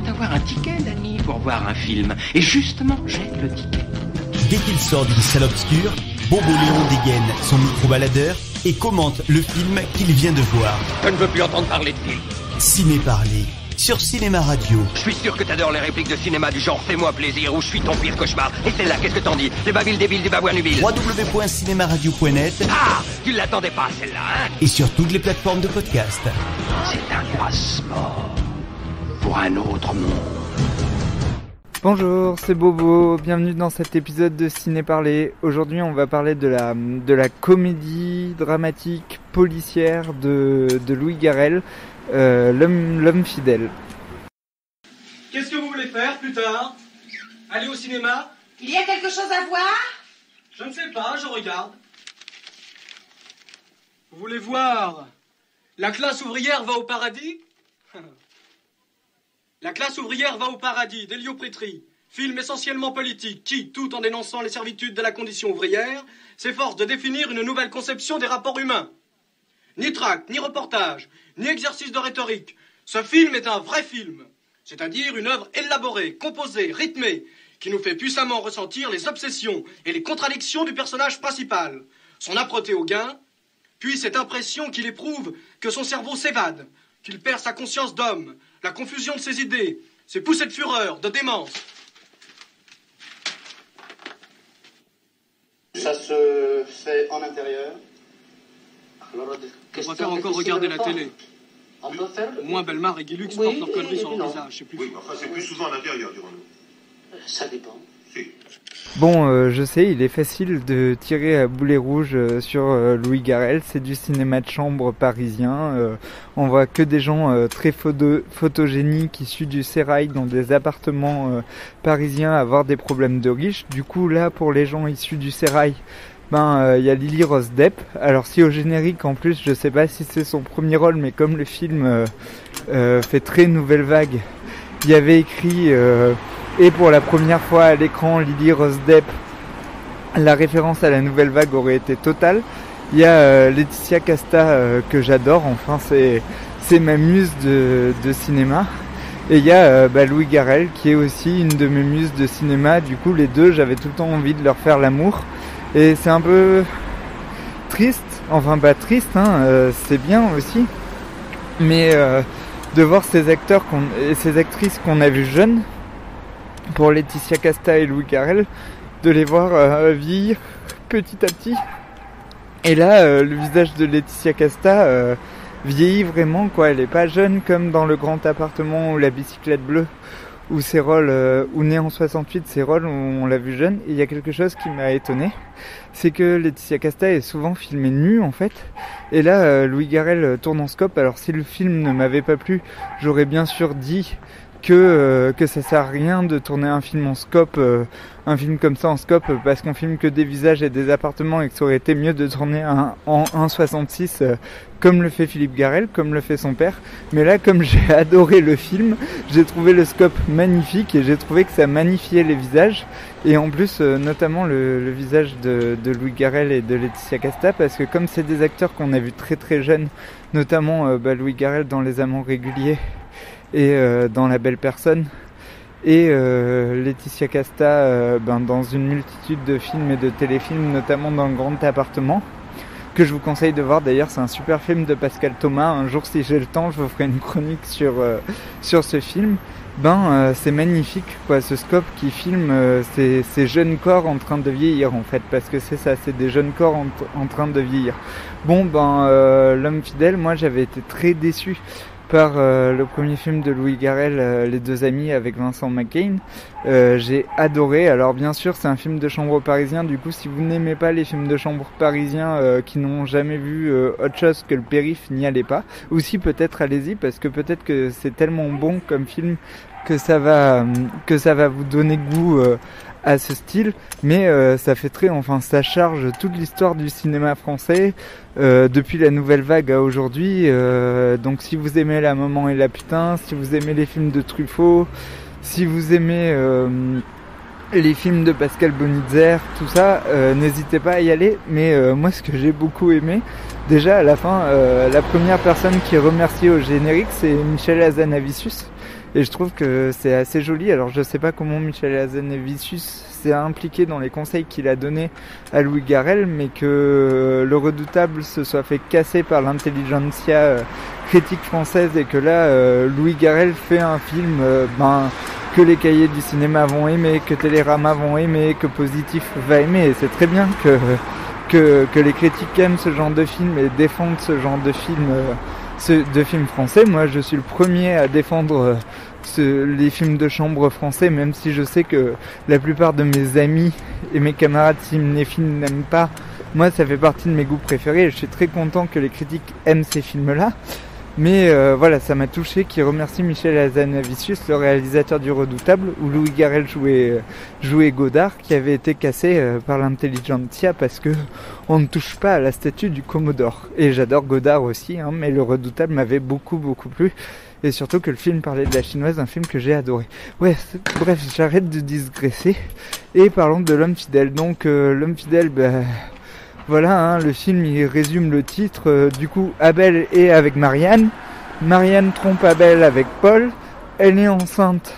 avoir un ticket, Danny, pour voir un film. Et justement, j'ai le ticket. Dès qu'il sort d'une salle obscure, Bobo Léon dégaine son micro-baladeur et commente le film qu'il vient de voir. Je ne veux plus entendre parler de film. Ciné Parler, sur Cinéma Radio. Je suis sûr que t'adores les répliques de cinéma du genre « Fais-moi plaisir » ou « Je suis ton pire cauchemar ». Et celle-là, qu'est-ce que t'en dis? Les babiles débiles du babouin nubile. www.cinemaradio.net. Ah, tu l'attendais pas, celle-là, hein? Et sur toutes les plateformes de podcast. C'est un passeport pour un autre monde. Bonjour, c'est Bobo, bienvenue dans cet épisode de Ciné Parler. Aujourd'hui on va parler de la comédie dramatique policière de Louis Garrel, L'homme fidèle. Qu'est-ce que vous voulez faire plus tard? Aller au cinéma? Il y a quelque chose à voir? Je ne sais pas, je regarde. Vous voulez voir La classe ouvrière va au paradis? La classe ouvrière va au paradis d'Elio Prétry, film essentiellement politique qui, tout en dénonçant les servitudes de la condition ouvrière, s'efforce de définir une nouvelle conception des rapports humains. Ni tract, ni reportage, ni exercice de rhétorique, ce film est un vrai film, c'est-à-dire une œuvre élaborée, composée, rythmée, qui nous fait puissamment ressentir les obsessions et les contradictions du personnage principal, son âpreté au gain, puis cette impression qu'il éprouve que son cerveau s'évade, qu'il perd sa conscience d'homme, la confusion de ses idées, ses poussées de fureur, de démence. Ça se fait en intérieur. Alors, On va faire encore regarder la télé. On peut faire... Au moins Bellemare et Guilux portent leur connerie sur leur visage, c'est plus Oui, mais enfin, c'est plus souvent à l'intérieur, dirons-nous. Ça dépend. Si. Bon, je sais, il est facile de tirer à boulet rouge sur Louis Garrel, c'est du cinéma de chambre parisien, on voit que des gens très photogéniques issus du sérail dans des appartements parisiens avoir des problèmes de riches. Du coup là, pour les gens issus du sérail, y a Lily Rose Depp. Alors si au générique en plus, je sais pas si c'est son premier rôle, mais comme le film fait très nouvelle vague, il y avait écrit et pour la première fois à l'écran, Lily Rose Depp, la référence à la nouvelle vague aurait été totale. Il y a Laetitia Casta que j'adore, enfin c'est ma muse de cinéma. Et il y a Louis Garrel qui est aussi une de mes muses de cinéma. Du coup les deux, j'avais tout le temps envie de leur faire l'amour. Et c'est un peu triste, enfin pas triste, c'est bien aussi. Mais de voir ces acteurs et ces actrices qu'on a vues jeunes, pour Laetitia Casta et Louis Garrel, de les voir vieillir petit à petit. Et là, le visage de Laetitia Casta vieillit vraiment, quoi. Elle est pas jeune comme dans Le Grand Appartement ou La Bicyclette Bleue, où ses rôles, ou Né en 68, ses rôles, on l'a vu jeune. Et il y a quelque chose qui m'a étonné, c'est que Laetitia Casta est souvent filmée nue, en fait. Et là, Louis Garrel tourne en scope. Alors si le film ne m'avait pas plu, j'aurais bien sûr dit que ça sert à rien de tourner un film en scope, un film comme ça en scope, parce qu'on filme que des visages et des appartements, et que ça aurait été mieux de tourner en 1.66 comme le fait Philippe Garrel, comme le fait son père. Mais là, comme j'ai adoré le film, j'ai trouvé le scope magnifique et j'ai trouvé que ça magnifiait les visages, et en plus notamment le visage de Louis Garrel et de Laetitia Casta, parce que comme c'est des acteurs qu'on a vus très très jeunes, notamment Louis Garrel dans Les Amants réguliers et dans La Belle Personne, et Laetitia Casta dans une multitude de films et de téléfilms, notamment dans Le Grand Appartement, que je vous conseille de voir. D'ailleurs, c'est un super film de Pascal Thomas. Un jour, si j'ai le temps, je vous ferai une chronique sur ce film. C'est magnifique, quoi, ce scope qui filme ces jeunes corps en train de vieillir, en fait, parce que c'est ça, c'est des jeunes corps en train de vieillir. L'homme fidèle, moi j'avais été très déçu par le premier film de Louis Garrel, Les Deux Amis, avec Vincent McCain. J'ai adoré. Alors bien sûr, c'est un film de chambre parisien. Du coup, si vous n'aimez pas les films de chambre parisiens qui n'ont jamais vu autre chose que le périph', n'y allez pas. Ou si, peut-être allez-y, parce que peut-être que c'est tellement bon comme film que ça va vous donner goût à ce style, mais ça fait ça charge toute l'histoire du cinéma français depuis la nouvelle vague à aujourd'hui. Donc si vous aimez La Maman et la Putain, si vous aimez les films de Truffaut, si vous aimez les films de Pascal Bonitzer, tout ça, n'hésitez pas à y aller. Mais moi, ce que j'ai beaucoup aimé, Déjà à la fin, la première personne qui est remerciée au générique, c'est Michel Hazanavicius. Et je trouve que c'est assez joli. Alors je sais pas comment Michel Hazanavicius s'est impliqué dans les conseils qu'il a donnés à Louis Garrel, mais que Le Redoutable se soit fait casser par l'intelligentsia critique française et que là Louis Garrel fait un film que les cahiers du cinéma vont aimer, que Télérama vont aimer, que Positif va aimer. Et c'est très bien que les critiques aiment ce genre de film et défendent ce genre de film français. Moi je suis le premier à défendre les films de chambre français, même si je sais que la plupart de mes amis et mes camarades cinéphiles n'aiment pas. Moi ça fait partie de mes goûts préférés et je suis très content que les critiques aiment ces films là. Mais voilà, ça m'a touché qu'il remercie Michel Hazanavicius, le réalisateur du Redoutable, où Louis Garrel jouait Godard, qui avait été cassé par l'intelligentsia parce que on ne touche pas à la statue du Commodore. Et j'adore Godard aussi, hein, mais le Redoutable m'avait beaucoup plu. Et surtout que le film parlait de la chinoise, un film que j'ai adoré. Ouais, bref, j'arrête de digresser. Et parlons de L'Homme Fidèle. Donc L'Homme Fidèle, voilà, hein, le film il résume le titre. Du coup, Abel est avec Marianne. Marianne trompe Abel avec Paul. Elle est enceinte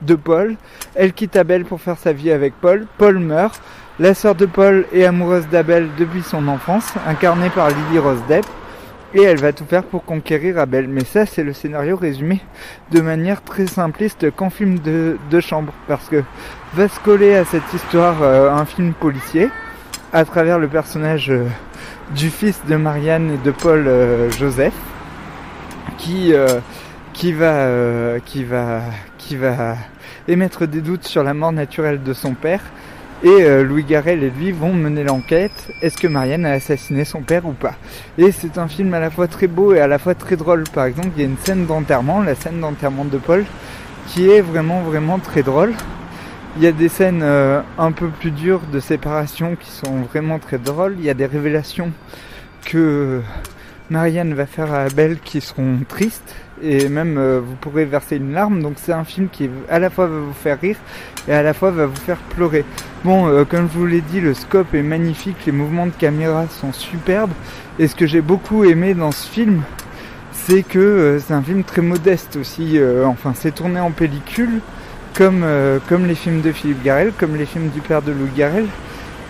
de Paul. Elle quitte Abel pour faire sa vie avec Paul. Paul meurt. La sœur de Paul est amoureuse d'Abel depuis son enfance, incarnée par Lily Rose Depp. Et elle va tout faire pour conquérir Abel. Mais ça, c'est le scénario résumé de manière très simpliste qu'en film de chambre. Parce que va se coller à cette histoire un film policier, à travers le personnage du fils de Marianne et de Paul, Joseph, qui va émettre des doutes sur la mort naturelle de son père. Et Louis Garrel et lui vont mener l'enquête. Est-ce que Marianne a assassiné son père ou pas? Et c'est un film à la fois très beau et à la fois très drôle. Par exemple, il y a une scène d'enterrement, la scène d'enterrement de Paul, qui est vraiment très drôle. Il y a des scènes un peu plus dures de séparation qui sont vraiment très drôles. Il y a des révélations que Marianne va faire à Abel qui seront tristes. Et même vous pourrez verser une larme. Donc c'est un film qui à la fois va vous faire rire et à la fois va vous faire pleurer. Bon, comme je vous l'ai dit, le scope est magnifique, les mouvements de caméra sont superbes. Et ce que j'ai beaucoup aimé dans ce film, c'est que c'est un film très modeste aussi. Enfin, c'est tourné en pellicule, comme les films de Philippe Garrel, comme les films du père de Louis Garrel.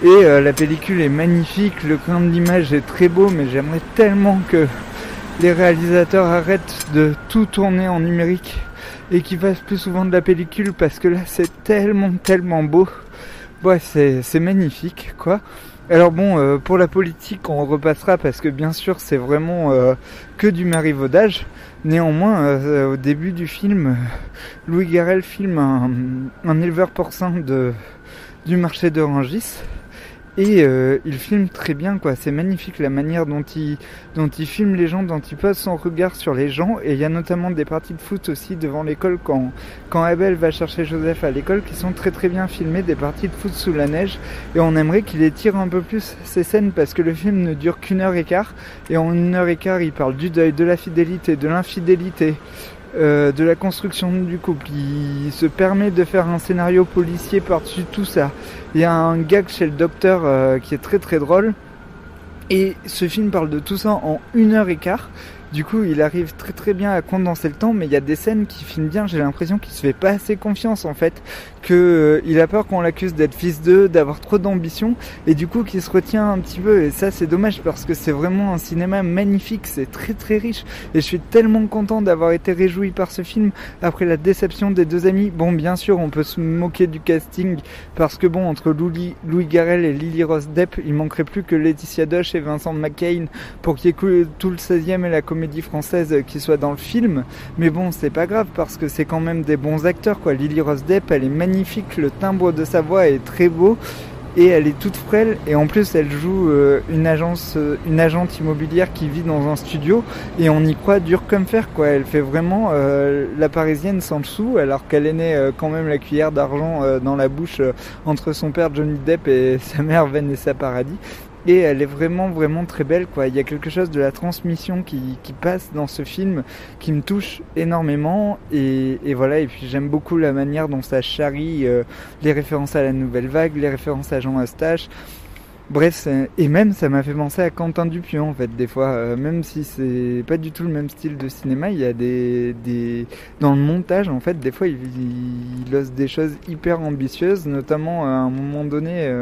Et la pellicule est magnifique, le grain de l'image est très beau, mais j'aimerais tellement que les réalisateurs arrêtent de tout tourner en numérique et qu'ils fassent plus souvent de la pellicule, parce que là c'est tellement beau. Ouais, c'est magnifique quoi. Alors bon, pour la politique on repassera, parce que bien sûr c'est vraiment que du marivaudage. Néanmoins, au début du film, Louis Garrel filme un éleveur porcin du marché de Rungis. Et il filme très bien quoi, c'est magnifique la manière dont il filme les gens, dont il pose son regard sur les gens. Et il y a notamment des parties de foot aussi devant l'école quand Abel va chercher Joseph à l'école, qui sont très bien filmées, des parties de foot sous la neige. Et on aimerait qu'il étire un peu plus ces scènes, parce que le film ne dure qu'1h15. Et en 1h15 il parle du deuil, de la fidélité, de l'infidélité, de la construction du couple. Il se permet de faire un scénario policier par-dessus tout ça. Il y a un gag chez le docteur qui est très drôle, et ce film parle de tout ça en 1h15. Du coup il arrive très bien à condenser le temps, mais il y a des scènes qui filment bien. J'ai l'impression qu'il se fait pas assez confiance en fait, que il a peur qu'on l'accuse d'être fils d'eux, d'avoir trop d'ambition, et du coup qu'il se retient un petit peu. Et ça c'est dommage, parce que c'est vraiment un cinéma magnifique, c'est très riche, et je suis tellement content d'avoir été réjoui par ce film après la déception des deux amis. Bon, bien sûr on peut se moquer du casting, parce que bon, entre Louis Garrel et Lily Rose Depp, il manquerait plus que Laetitia Doche et Vincent McCain pour qu'il y ait tout le 16e et la comédie française qui soit dans le film. Mais bon, c'est pas grave, parce que c'est quand même des bons acteurs quoi. Lily Rose Depp, elle est magnifique, le timbre de sa voix est très beau, et elle est toute frêle, et en plus elle joue une agente immobilière qui vit dans un studio, et on y croit dur comme fer quoi. Elle fait vraiment la parisienne sans le sou, alors qu'elle est née quand même la cuillère d'argent dans la bouche entre son père Johnny Depp et sa mère Vanessa Paradis. Et elle est vraiment très belle quoi. Il y a quelque chose de la transmission qui passe dans ce film qui me touche énormément, et voilà. Et puis j'aime beaucoup la manière dont ça charrie les références à la Nouvelle Vague, les références à Jean Eustache. Bref, et même ça m'a fait penser à Quentin Dupieux en fait, des fois, même si c'est pas du tout le même style de cinéma, il y a des dans le montage en fait, des fois il ose des choses hyper ambitieuses, notamment à un moment donné,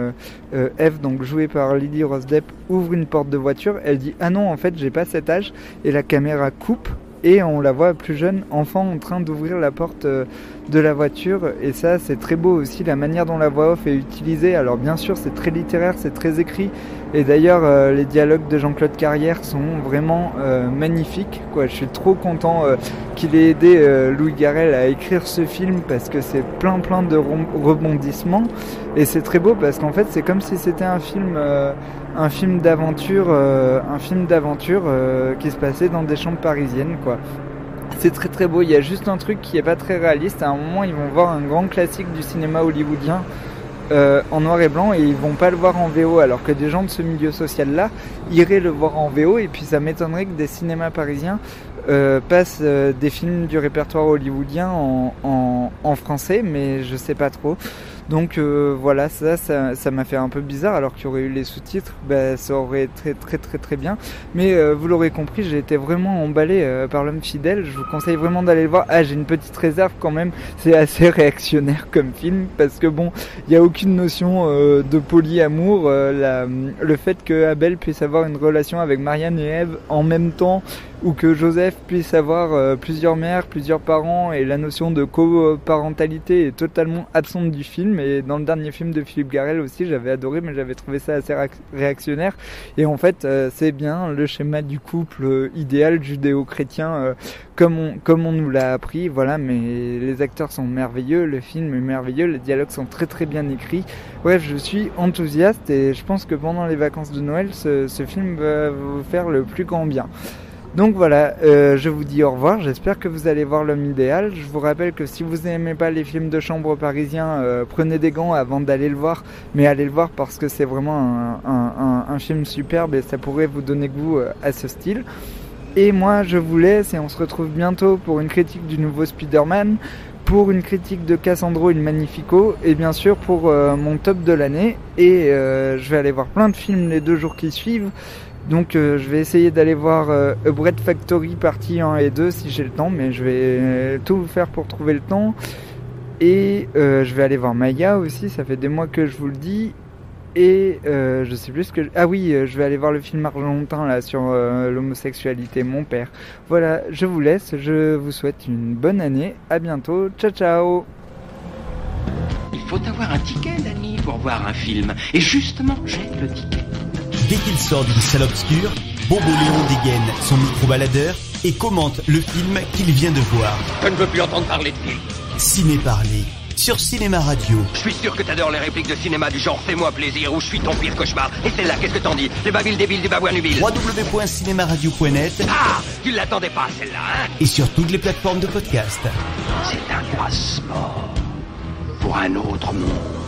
Eve, donc jouée par Lily Rose Depp, ouvre une porte de voiture, elle dit ah non en fait j'ai pas cet âge, et la caméra coupe. Et on la voit plus jeune, enfant, en train d'ouvrir la porte de la voiture. Et ça, c'est très beau aussi, la manière dont la voix off est utilisée. Alors bien sûr, c'est très littéraire, c'est très écrit. Et d'ailleurs, les dialogues de Jean-Claude Carrière sont vraiment magnifiques, quoi. Je suis trop content qu'il ait aidé Louis Garrel à écrire ce film, parce que c'est plein de rebondissements. Et c'est très beau, parce qu'en fait, c'est comme si c'était un film d'aventure qui se passait dans des chambres parisiennes, quoi. C'est très très beau. Il y a juste un truc qui est pas très réaliste. À un moment, ils vont voir un grand classique du cinéma hollywoodien en noir et blanc, et ils vont pas le voir en VO, alors que des gens de ce milieu social là iraient le voir en VO. Et puis ça m'étonnerait que des cinémas parisiens passent des films du répertoire hollywoodien en français, mais je sais pas trop. Donc voilà, ça m'a fait un peu bizarre, alors qu'il y aurait eu les sous-titres, ça aurait été très bien. Mais vous l'aurez compris, j'ai été vraiment emballé par L'Homme Fidèle. Je vous conseille vraiment d'aller le voir. Ah, j'ai une petite réserve quand même, c'est assez réactionnaire comme film, parce que bon, il n'y a aucune notion de polyamour. Le fait que Abel puisse avoir une relation avec Marianne et Ève en même temps, ou que Joseph puisse avoir plusieurs mères, plusieurs parents, et la notion de coparentalité est totalement absente du film. Et dans le dernier film de Philippe Garrel aussi, j'avais adoré, mais j'avais trouvé ça assez réactionnaire. Et en fait, c'est bien le schéma du couple idéal judéo-chrétien, comme on nous l'a appris. Voilà, mais les acteurs sont merveilleux, le film est merveilleux, les dialogues sont très bien écrits. Bref, je suis enthousiaste, et je pense que pendant les vacances de Noël, ce film va vous faire le plus grand bien. Donc voilà, je vous dis au revoir, j'espère que vous allez voir L'Homme Idéal. Je vous rappelle que si vous n'aimez pas les films de chambre parisiens, prenez des gants avant d'aller le voir, mais allez le voir parce que c'est vraiment un film superbe, et ça pourrait vous donner goût à ce style. Et moi je vous laisse, et on se retrouve bientôt pour une critique du nouveau Spider-Man, pour une critique de Cassandro il Magnifico, et bien sûr pour mon top de l'année. Et je vais aller voir plein de films les 2 jours qui suivent. Donc je vais essayer d'aller voir A Bread Factory partie 1 et 2 si j'ai le temps, mais je vais tout faire pour trouver le temps. Et je vais aller voir Maya aussi, ça fait des mois que je vous le dis. Et je sais plus ce que... Ah oui, je vais aller voir le film argentin là sur l'homosexualité, Mon Père. Voilà, je vous laisse, je vous souhaite une bonne année, à bientôt, ciao ciao. Il faut avoir un ticket, Danny, pour voir un film. Et justement, j'ai le ticket. Dès qu'il sort d'une salle obscure, Bobo Léon dégaine son micro-baladeur et commente le film qu'il vient de voir. Je ne veux plus entendre parler de film. Ciné Parler, sur Cinéma Radio. Je suis sûr que t'adores les répliques de cinéma du genre Fais-moi plaisir ou Je suis ton pire cauchemar. Et celle-là, qu'est-ce que t'en dis? Les babiles débiles du babouin nubile. www.cinemaradio.net. Ah, tu l'attendais pas celle-là, hein? Et sur toutes les plateformes de podcast. C'est un passeport pour un autre monde.